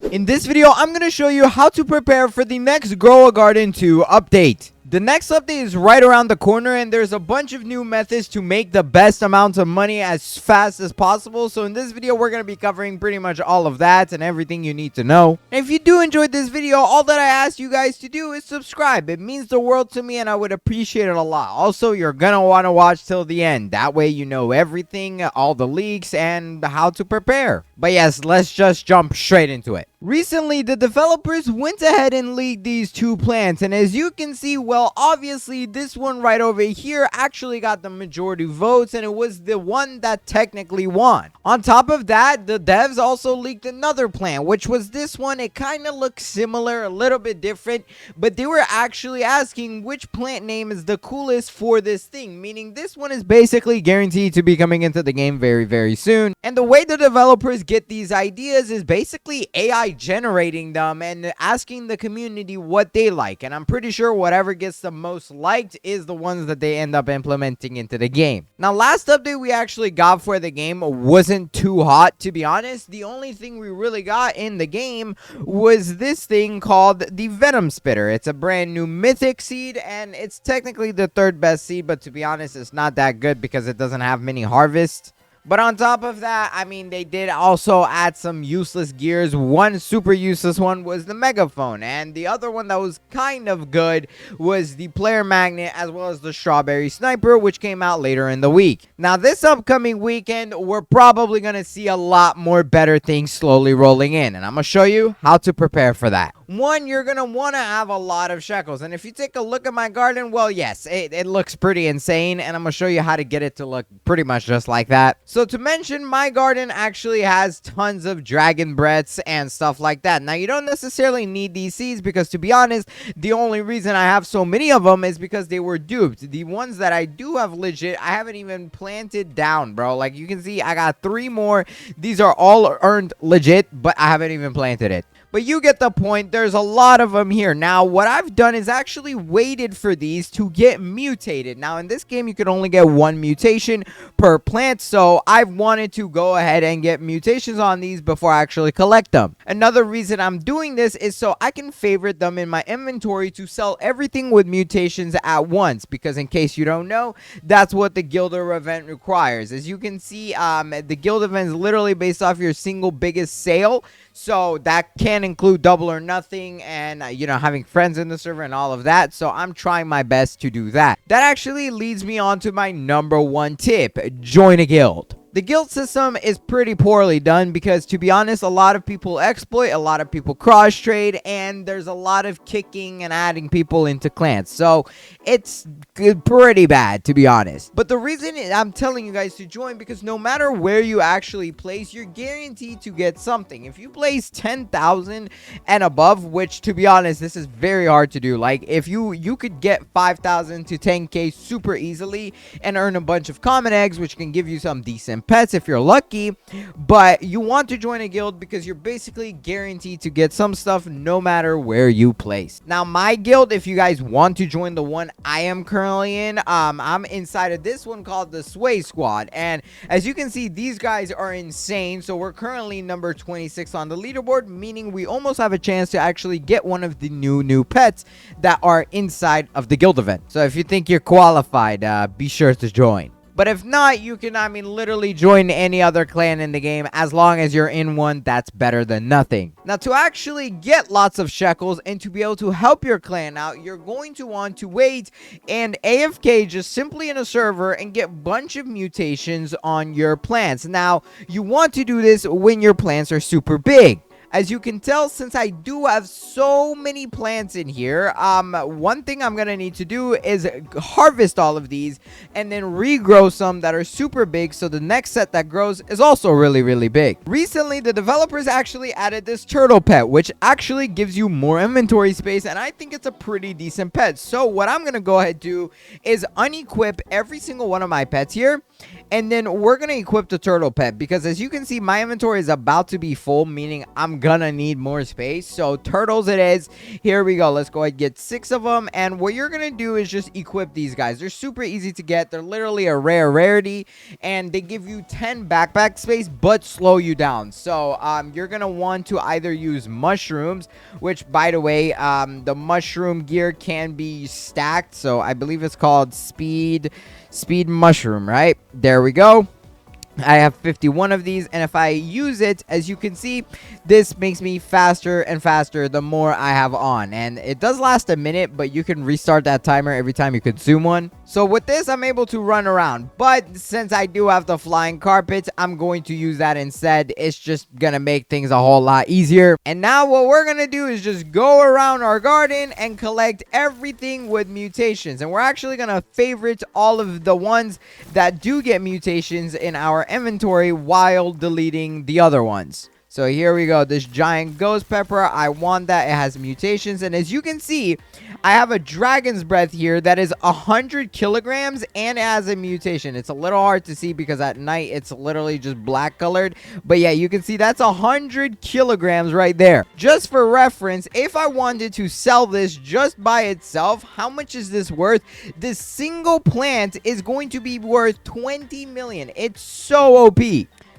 In this video, I'm going to show you how to prepare for the next Grow a Garden 2 update. The next update is right around the corner, and there's a bunch of new methods to make the best amounts of money as fast as possible. So in this video, we're going to be covering pretty much all of that and everything you need to know. And if you do enjoy this video, all that I ask you guys to do is subscribe. It means the world to me, and I would appreciate it a lot. Also, you're going to want to watch till the end. That way you know everything, all the leaks, and how to prepare. But yes, let's just jump straight into it. Recently, the developers went ahead and leaked these two plants, and as you can see, well, obviously this one right over here actually got the majority votes, and it was the one that technically won. On top of that, the devs also leaked another plant, which was this one. It kind of looks similar, a little bit different, but they were actually asking which plant name is the coolest for this thing, meaning this one is basically guaranteed to be coming into the game very, very soon. And the way the developers get these ideas is basically AI generating them and asking the community what they like, and I'm pretty sure whatever gets the most liked is the ones that they end up implementing into the game. Now, last update we actually got for the game wasn't too hot, to be honest. The only thing we really got in the game was this thing called the Venom Spitter. It's a brand new mythic seed, and it's technically the third best seed, but to be honest, it's not that good because it doesn't have many harvests. But on top of that, I mean, they did also add some useless gears. One super useless one was the megaphone, and the other one that was kind of good was the player magnet, as well as the strawberry sniper, which came out later in the week. Now, this upcoming weekend, we're probably going to see a lot more better things slowly rolling in, and I'm going to show you how to prepare for that. One, you're going to want to have a lot of shekels, and if you take a look at my garden, well, yes, it looks pretty insane, and I'm going to show you how to get it to look pretty much just like that. So to mention, my garden actually has tons of dragon breaths and stuff like that. Now, you don't necessarily need these seeds because, to be honest, the only reason I have so many of them is because they were duped. The ones that I do have legit, I haven't even planted down, bro. Like you can see, I got 3 more. These are all earned legit, but I haven't even planted it. But you get the point. There's a lot of them here. Now, what I've done is actually waited for these to get mutated. Now, in this game, you can only get 1 mutation per plant, so I've wanted to go ahead and get mutations on these before I actually collect them. Another reason I'm doing this is so I can favorite them in my inventory to sell everything with mutations at once, because in case you don't know, that's what the Guilder event requires. As you can see, the Guild event is literally based off your single biggest sale, so that can include double or nothing and, having friends in the server and all of that. So I'm trying my best to do that. That actually leads me on to my number 1 tip. Join a guild. The guild system is pretty poorly done because, to be honest, a lot of people exploit, a lot of people cross trade, and there's a lot of kicking and adding people into clans. So it's pretty bad, to be honest. But the reason I'm telling you guys to join, because no matter where you actually place, you're guaranteed to get something. If you place 10,000 and above, which, to be honest, this is very hard to do. Like, if you could get 5,000 to 10k super easily and earn a bunch of common eggs, which can give you some decent pets if you're lucky. But you want to join a guild because you're basically guaranteed to get some stuff no matter where you place. Now, my guild, if you guys want to join the one I am currently in, I'm inside of this one called the Sway Squad, and as you can see, these guys are insane. So we're currently number 26 on the leaderboard, meaning we almost have a chance to actually get one of the new pets that are inside of the guild event. So if you think you're qualified, be sure to join. But if not, you can, literally join any other clan in the game. As long as you're in one, that's better than nothing. Now, to actually get lots of shekels and to be able to help your clan out, you're going to want to wait and AFK just simply in a server and get a bunch of mutations on your plants. Now, you want to do this when your plants are super big. As you can tell, since I do have so many plants in here, one thing I'm gonna need to do is harvest all of these and then regrow some that are super big, so the next set that grows is also really, really big. Recently, the developers actually added this turtle pet, which actually gives you more inventory space, and I think it's a pretty decent pet. So what I'm gonna go ahead and do is unequip every single one of my pets here And then we're going to equip the turtle pet because as you can see, my inventory is about to be full, meaning I'm going to need more space. So turtles it is. Here we go. Let's go ahead and get 6 of them. And what you're going to do is just equip these guys. They're super easy to get. They're literally a rarity. And they give you 10 backpack space, but slow you down. So you're going to want to either use mushrooms, which by the way, the mushroom gear can be stacked. So I believe it's called speed mushroom, right? There we go. I have 51 of these, and if I use it, as you can see, this makes me faster and faster the more I have on. And it does last a minute, but you can restart that timer every time you consume one. So with this, I'm able to run around. But since I do have the flying carpet, I'm going to use that instead. It's just gonna make things a whole lot easier. And now what we're gonna do is just go around our garden and collect everything with mutations. And we're actually gonna favorite all of the ones that do get mutations in our inventory while deleting the other ones. So here we go. This giant ghost pepper, I want that. It has mutations, and as you can see, I have a dragon's breath here that is 100 kilograms and it has a mutation. It's a little hard to see because at night it's literally just black colored, but yeah, you can see that's 100 kilograms right there. Just for reference, if I wanted to sell this just by itself, how much is this worth? This single plant is going to be worth 20 million. It's so OP.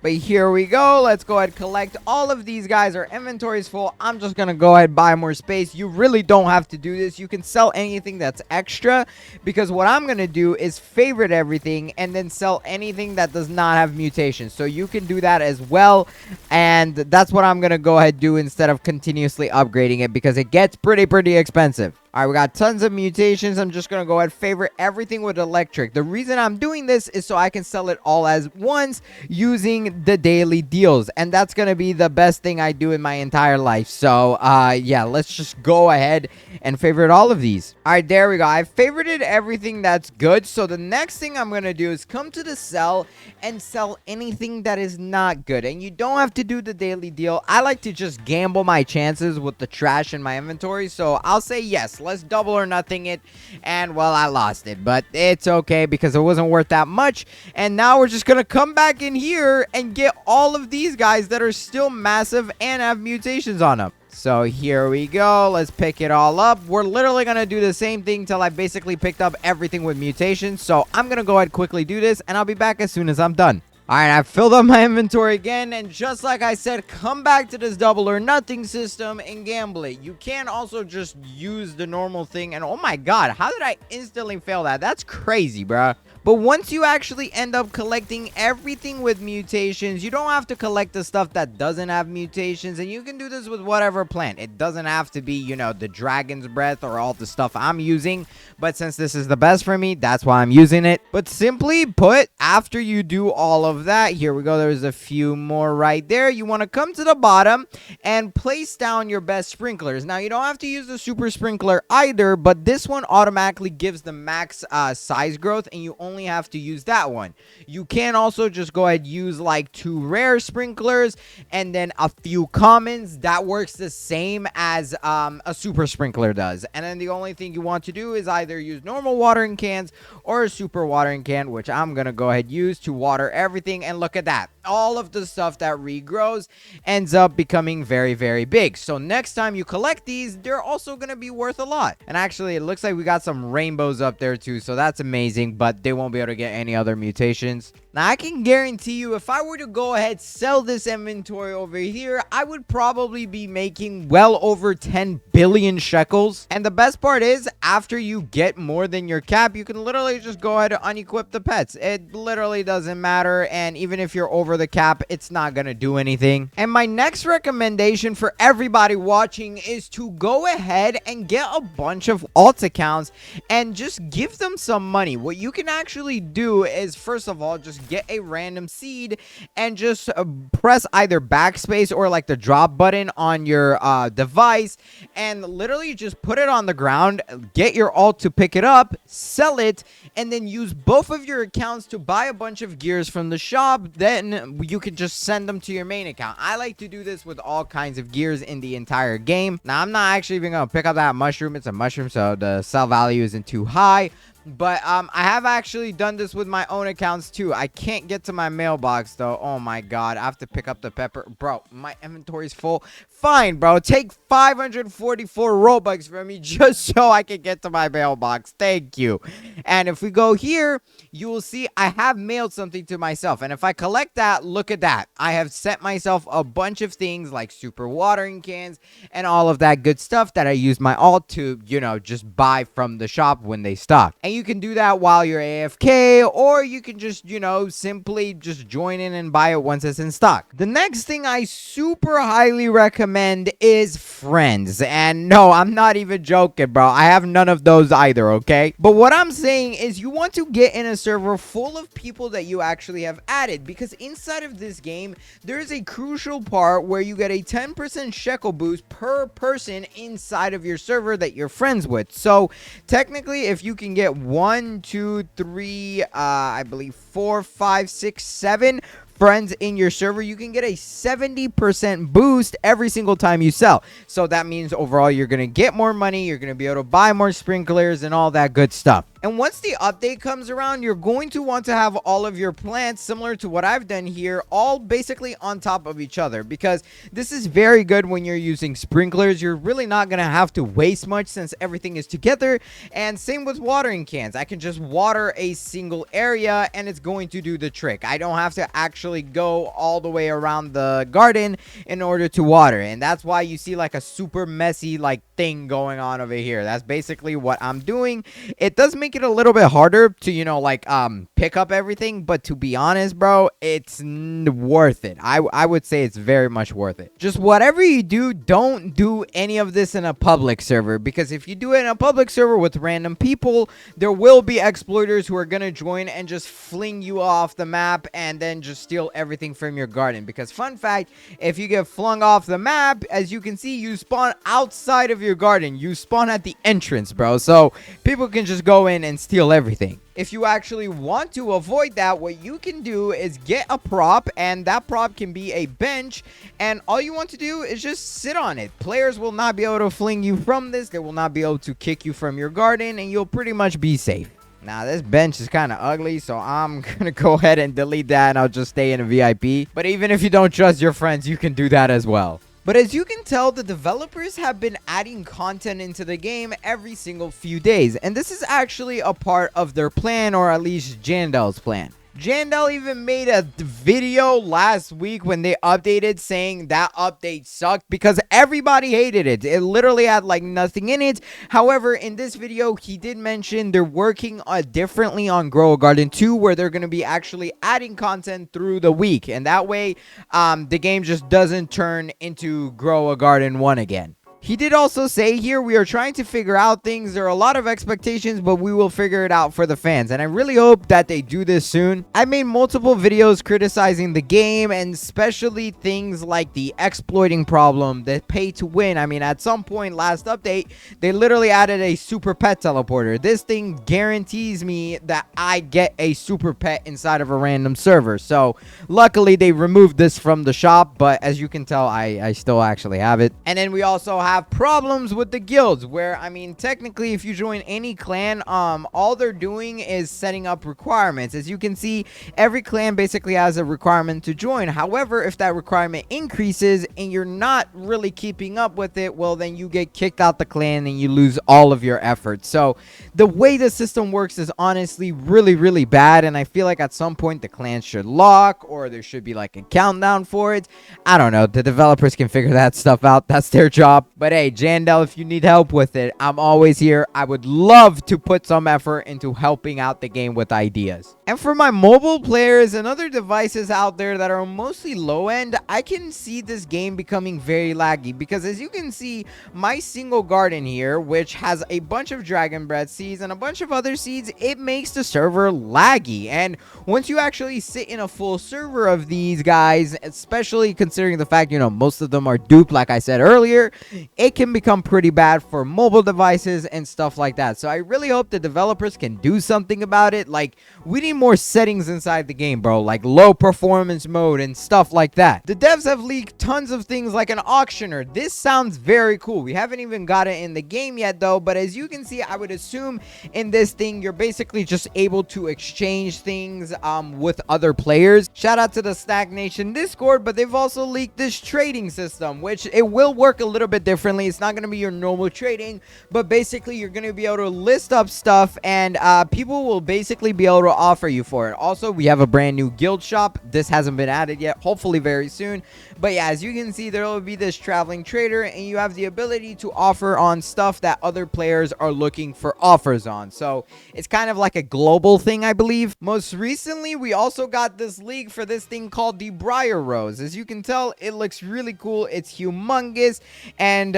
But here we go. Let's go ahead and collect all of these guys. Our inventory is full. I'm just going to go ahead and buy more space. You really don't have to do this. You can sell anything that's extra because what I'm going to do is favorite everything and then sell anything that does not have mutations. So you can do that as well. And that's what I'm going to go ahead and do instead of continuously upgrading it because it gets pretty expensive. All right, we got tons of mutations. I'm just going to go ahead and favorite everything with electric. The reason I'm doing this is so I can sell it all as once using the daily deals. And that's going to be the best thing I do in my entire life. So, yeah, let's just go ahead and favorite all of these. All right, there we go. I've favorited everything that's good. So the next thing I'm going to do is come to the sell and sell anything that is not good. And you don't have to do the daily deal. I like to just gamble my chances with the trash in my inventory. So I'll say yes. Let's double or nothing it. And well, I lost it, but it's okay because it wasn't worth that much. And now we're just gonna come back in here and get all of these guys that are still massive and have mutations on them. So here we go. Let's pick it all up. We're literally going to do the same thing till I basically picked up everything with mutations. So I'm going to go ahead and quickly do this, and I'll be back as soon as I'm done. All right, I've filled up my inventory again, and just like I said, come back to this double or nothing system and gamble it. You can also just use the normal thing, and oh my god, how did I instantly fail that? That's crazy, bruh. But once you actually end up collecting everything with mutations, you don't have to collect the stuff that doesn't have mutations, and you can do this with whatever plant. It doesn't have to be, you know, the dragon's breath or all the stuff I'm using, but since this is the best for me, that's why I'm using it. But simply put, after you do all of that, here we go, there's a few more right there. You want to come to the bottom and place down your best sprinklers. Now, you don't have to use the super sprinkler either, but this one automatically gives the max size growth, and you only have to use that one. You can also just go ahead and use like 2 rare sprinklers and then a few commons. That works the same as a super sprinkler does. And then the only thing you want to do is either use normal watering cans or a super watering can, which I'm gonna go ahead and use to water everything. And look at that, all of the stuff that regrows ends up becoming very big. So next time you collect these, they're also gonna be worth a lot. And actually, it looks like we got some rainbows up there too, so that's amazing, but they won't be able to get any other mutations. Now, I can guarantee you, if I were to go ahead sell this inventory over here, I would probably be making well over 10 billion shekels. And the best part is, after you get more than your cap, you can literally just go ahead and unequip the pets. It literally doesn't matter, and even if you're over the cap, it's not gonna do anything. And my next recommendation for everybody watching is to go ahead and get a bunch of alt accounts and just give them some money. What you can actually do is, first of all, just get a random seed and just press either backspace or like the drop button on your device and literally just put it on the ground, get your alt to pick it up, sell it, and then use both of your accounts to buy a bunch of gears from the shop. Then you can just send them to your main account. I like to do this with all kinds of gears in the entire game. Now, I'm not actually even gonna pick up that mushroom. It's a mushroom, so the sell value isn't too high. But I have actually done this with my own accounts too. I can't get to my mailbox though. Oh my god, I have to pick up the pepper. Bro, my inventory's full. Fine, bro. Take 544 Robux from me just so I can get to my mailbox. Thank you. And if we go here, you will see I have mailed something to myself. And if I collect that, look at that. I have sent myself a bunch of things like super watering cans and all of that good stuff that I use my alt to, you know, just buy from the shop when they stock. And you can do that while you're AFK, or you can just, you know, simply just join in and buy it once it's in stock. The next thing I super highly recommend is friends. And no, I'm not even joking, bro. I have none of those either, okay? But what I'm saying is you want to get in a server full of people that you actually have added, because inside of this game, there is a crucial part where you get a 10% shekel boost per person inside of your server that you're friends with. So technically, if you can get 1, 2, 3, I believe 4, 5, 6, 7 friends in your server, you can get a 70% boost every single time you sell. So that means overall you're going to get more money, you're going to be able to buy more sprinklers and all that good stuff. And once the update comes around, you're going to want to have all of your plants, similar to what I've done here, all basically on top of each other, because this is very good when you're using sprinklers. You're really not going to have to waste much since everything is together. And same with watering cans. I can just water a single area and it's going to do the trick. I don't have to actually go all the way around the garden in order to water. And that's why you see like a super messy like thing going on over here. That's basically what I'm doing. It does make it a little bit harder to, you know, like pick up everything, but to be honest, bro, it's worth it. I would say it's very much worth it. Just whatever you do, don't do any of this in a public server, because if you do it in a public server with random people, there will be exploiters who are gonna join and just fling you off the map and then just steal everything from your garden. Because fun fact, if you get flung off the map, as you can see, you spawn outside of your garden. You spawn at the entrance, bro. So people can just go in and steal everything. If you actually want to avoid that, what you can do is get a prop, and that prop can be a bench, and all you want to do is just sit on it. Players will not be able to fling you from this. They will not be able to kick you from your garden, and you'll pretty much be safe. Now, this bench is kind of ugly, so I'm going to go ahead and delete that, and I'll just stay in a VIP. But even if you don't trust your friends, you can do that as well. But as you can tell, the developers have been adding content into the game every single few days. And this is actually a part of their plan, or at least Jandel's plan. Jandel even made a video last week when they updated, saying that update sucked because everybody hated it. It literally had like nothing in it. However, in this video, he did mention they're working differently on Grow a Garden 2, where they're going to be actually adding content through the week. And that way, the game just doesn't turn into Grow a Garden 1 again. He did also say here, we are trying to figure out things. There are a lot of expectations, but we will figure it out for the fans. And I really hope that they do this soon. I made multiple videos criticizing the game, and especially things like the exploiting problem, the pay to win. I mean, at some point last update, they literally added a super pet teleporter. This thing guarantees me that I get a super pet inside of a random server. So luckily they removed this from the shop, but as you can tell, I still actually have it. And then we also have problems with the guilds, where I mean, technically if you join any clan, all they're doing is setting up requirements. As you can see, every clan basically has a requirement to join. However, if that requirement increases and you're not really keeping up with it, well, then you get kicked out the clan and you lose all of your effort. So the way the system works is honestly really bad, and I feel like at some point the clans should lock, or there should be like a countdown for it. I don't know, the developers can figure that stuff out. That's their job. But hey, Jandel, if you need help with it, I'm always here. I would love to put some effort into helping out the game with ideas. And for my mobile players and other devices out there that are mostly low end, I can see this game becoming very laggy, because as you can see, my single garden here, which has a bunch of dragon bread seeds and a bunch of other seeds, it makes the server laggy. And once you actually sit in a full server of these guys, especially considering the fact, you know, most of them are duped, like I said earlier, it can become pretty bad for mobile devices and stuff like that. So I really hope the developers can do something about it. Like, we need more settings inside the game, bro, like low performance mode and stuff like that. The devs have leaked tons of things like an auctioneer. This sounds very cool. We haven't even got it in the game yet though, but as you can see, I would assume in this thing you're basically just able to exchange things with other players. Shout out to the Stack Nation Discord, but they've also leaked this trading system, which it will work a little bit differently. It's not going to be your normal trading, but basically you're going to be able to list up stuff and people will basically be able to offer you for it. Also, we have a brand new guild shop. This hasn't been added yet, hopefully very soon. But yeah, as you can see, there will be this traveling trader and you have the ability to offer on stuff that other players are looking for offers on. So it's kind of like a global thing, I believe. Most recently, we also got this leak for this thing called the Briar Rose. As you can tell, it looks really cool. It's humongous. And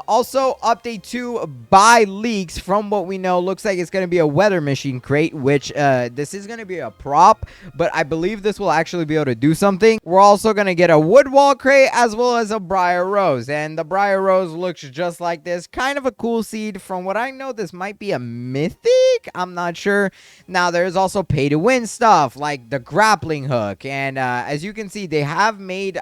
also update 2 by leaks, from what we know, looks like it's going to be a weather machine crate, which this is going to be a prop, but I believe this will actually be able to do something. We're also going to get a wood wall crate as well as a Briar Rose, and the Briar Rose looks just like this. Kind of a cool seed. From what I know, this might be a mythic, I'm not sure. Now there's also pay to win stuff like the grappling hook, and as you can see, they have made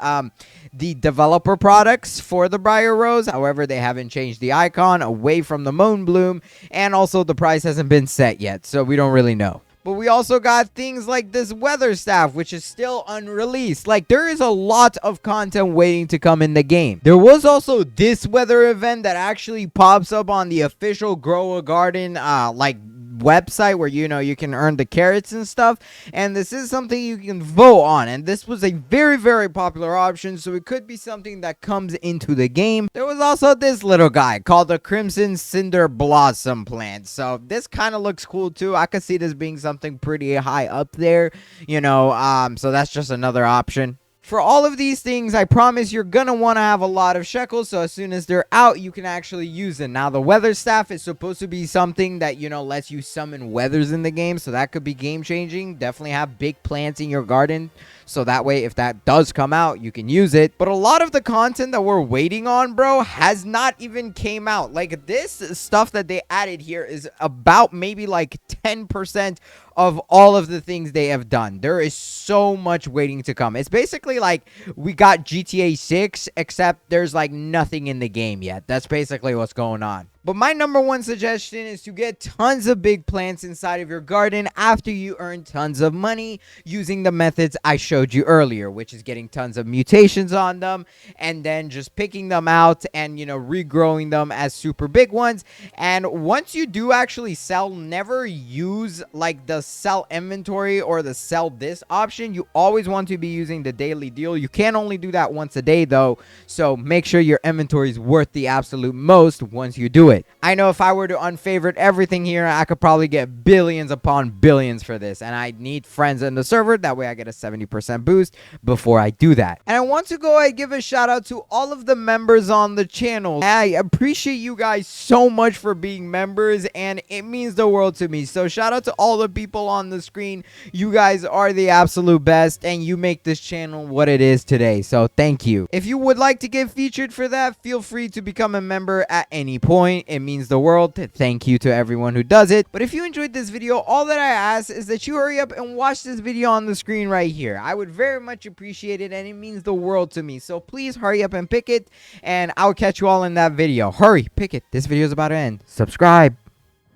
the developer products for the Briar Rose. However, they haven't changed the icon away from the Moon Bloom, and also the price hasn't been set yet, so we don't really know. But we also got things like this weather staff, which is still unreleased. Like, there is a lot of content waiting to come in the game. There was also this weather event that actually pops up on the official Grow a Garden like website, where you can earn the carrots and stuff, and this is something you can vote on, and this was a very, very popular option, so it could be something that comes into the game. There was also this little guy called the Crimson Cinder Blossom plant, so this kind of looks cool too. I could see this being something pretty high up there, so that's just another option. For all of these things, I promise you're going to want to have a lot of shekels, so as soon as they're out, you can actually use it. Now, the weather staff is supposed to be something that, lets you summon weathers in the game, so that could be game-changing. Definitely have big plants in your garden, so that way, if that does come out, you can use it. But a lot of the content that we're waiting on, bro, has not even came out. Like, this stuff that they added here is about maybe like 10% of all of the things they have done. There is so much waiting to come. It's basically like we got GTA 6, except there's like nothing in the game yet. That's basically what's going on. But my number one suggestion is to get tons of big plants inside of your garden after you earn tons of money using the methods I showed you earlier, which is getting tons of mutations on them and then just picking them out and, regrowing them as super big ones. And once you do actually sell, never use like the sell inventory or the sell this option. You always want to be using the daily deal. You can only do that once a day though, so make sure your inventory is worth the absolute most once you do it. I know if I were to unfavorite everything here, I could probably get billions upon billions for this, and I need friends in the server. That way I get a 70% boost before I do that. And I want to go ahead and give a shout out to all of the members on the channel. I appreciate you guys so much for being members, and it means the world to me. So shout out to all the people on the screen. You guys are the absolute best, and you make this channel what it is today. So thank you. If you would like to get featured for that, feel free to become a member at any point. It means the world. Thank you to everyone who does it. But if you enjoyed this video, all that I ask is that you hurry up and watch this video on the screen right here. I would very much appreciate it, and it means the world to me. So please hurry up and pick it, and I'll catch you all in that video. Hurry, pick it. This video is about to end. Subscribe.